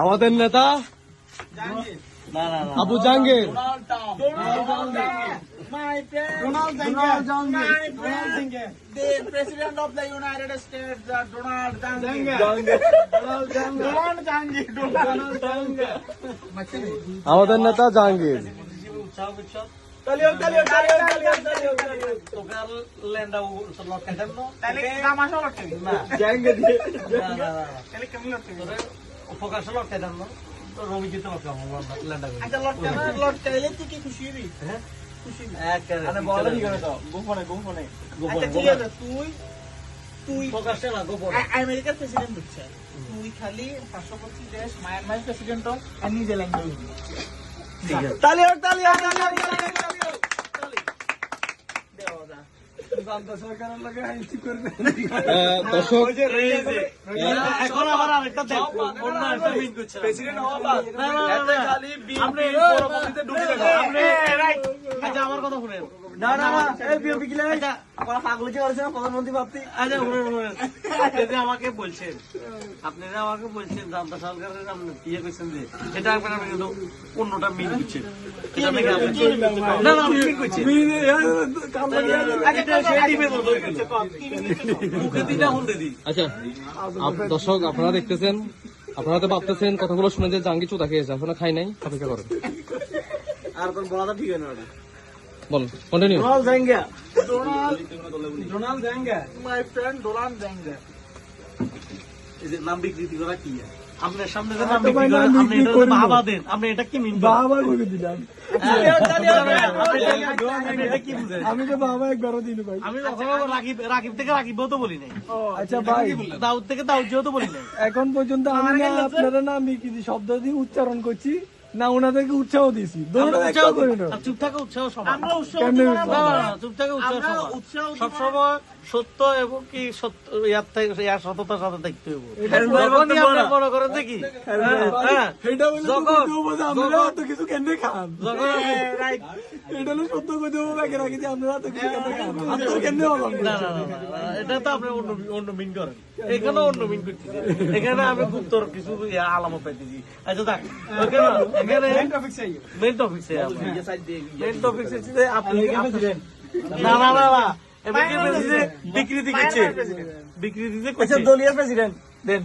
আমাদের নেতা Abu Jahangir, President of the United States, Donald আমাদের নেতা জাহাঙ্গীর। আমেরিকার প্রেসিডেন্ট হচ্ছে তুই খালি 525 দেশ মায়ানমার প্রেসিডেন্ট নিজে ল্যাঙ্গুয়েজ দর্শক এখন আবার আরেকটা দেখ প্রেসিডেন্ট আমার কথা শুনেন প্রধানমন্ত্রী ভাবতি আমাকে বলছেন আপনারা আমাকে বলছেন জান্তা সরকারের ইয়ে করছেন যে এটা আপনারা কিন্তু অন্যটা মিল করছেন আচ্ছা দর্শক আপনারা দেখতেছেন, আপনারা তো ভাবতেছেন কথাগুলো শুনে যে জাহাঙ্গীর চুদা খেয়েছে, এখনো খাই নাই, অপেক্ষা করেন। আর কোন বলাটা ঠিক না বলুন, কন্টিনিউ। ডোনাল্ড জাঙ্গা মাই ফ্রেন্ড ডোনাল্ড জাঙ্গা এই যে নাম বিকৃতি করা কি আপনার সামনে যে নাম বিকৃতি করা আপনি এটা বাবা দেন, আপনি এটা কি মিন বাবা কইতে দিলাম আমি তো বাবা একবার দিন ভাই, আমি রাকিব থেকে রাকিবও তো বলি নাই। আচ্ছা ভাই, দাউদ থেকে দাউদও তো বলি নাই। এখন পর্যন্ত আমি না আপনারা নাম বিকৃতি শব্দ দিয়ে উচ্চারণ করছি না ওনাদেরকে উৎসাহ দিয়েছি। চুপ থাকা উৎসাহ সব চুপ থাকা উৎসাহ সবসময় সত্য এবং কি সত্য ইয়ার সততার সাথে দেখতে হবে। মনে করেন দেখি কিছু কেন খান এটা সত্য কথা ব্যাগে রাখি যে আপনারা তো কিছু কেন এটা তো আপনি অন্য মিন করেন, এখানে অন্য মিন করতেছি, এখানে আমি গুপ্তর কিছু আলামত পাইতেছি। আচ্ছা দেখ এখানে মেইন টপিক আপনি না না না বিকৃতি করছে, বিকৃতি দলীয় প্রেসিডেন্ট দেন।